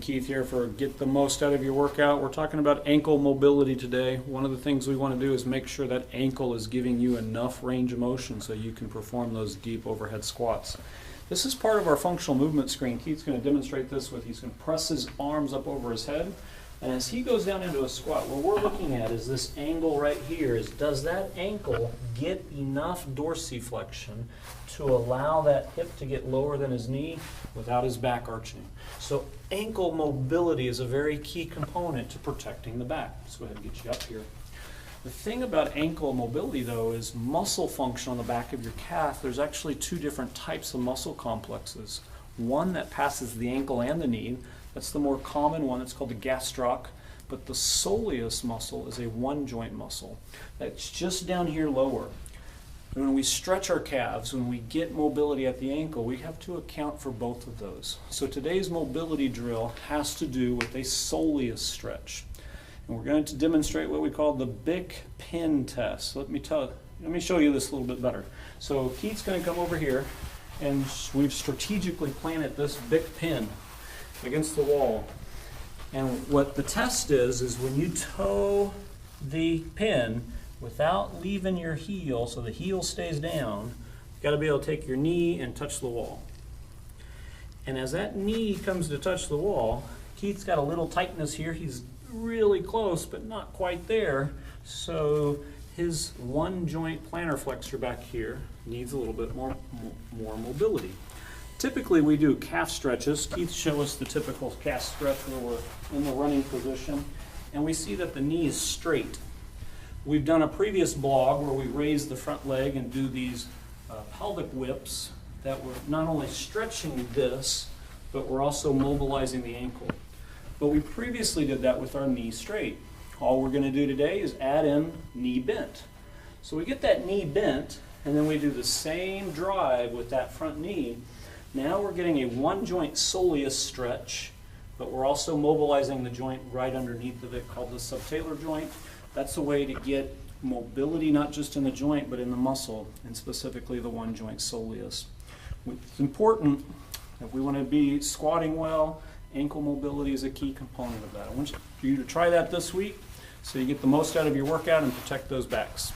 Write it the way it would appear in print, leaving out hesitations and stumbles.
Keith here for Get the Most Out of Your Workout. We're talking about ankle mobility today. One of the things we want to do is make sure that ankle is giving you enough range of motion so you can perform those deep overhead squats. This is part of our functional movement screen. Keith's going to demonstrate this with, he's going to press his arms up over his head. And as he goes down into a squat, what we're looking at is this angle right here. Is does that ankle get enough dorsiflexion to allow that hip to get lower than his knee without his back arching? So ankle mobility is a very key component to protecting the back. Let's go ahead and get you up here. The thing about ankle mobility, though, is muscle function on the back of your calf. There's actually two different types of muscle complexes. One that passes the ankle and the knee. That's the more common one. It's called the gastroc. But the soleus muscle is a one-joint muscle. That's just down here lower. And when we stretch our calves, when we get mobility at the ankle, we have to account for both of those. So today's mobility drill has to do with a soleus stretch. And we're going to demonstrate what we call the Bic pin test. So let me show you this a little bit better. So Keith's going to come over here, and we've strategically planted this Bic pin against the wall. And what the test is when you toe the pin without leaving your heel, so the heel stays down, you've got to be able to take your knee and touch the wall. And as that knee comes to touch the wall, Keith's got a little tightness here. He's really close, but not quite there. So his one joint plantar flexor back here needs a little bit more mobility. Typically we do calf stretches. Keith show us the typical calf stretch where we're in the running position and we see that the knee is straight. We've done a previous blog where we raise the front leg and do these pelvic whips that we're not only stretching this, but we're also mobilizing the ankle. But we previously did that with our knee straight. All we're going to do today is add in knee bent. So we get that knee bent and then we do the same drive with that front knee. Now we're getting a one joint soleus stretch, but we're also mobilizing the joint right underneath of it called the subtalar joint. That's a way to get mobility not just in the joint but in the muscle, and specifically the one joint soleus. It's important if we want to be squatting well. Ankle mobility is a key component of that. I want you to try that this week so you get the most out of your workout and protect those backs.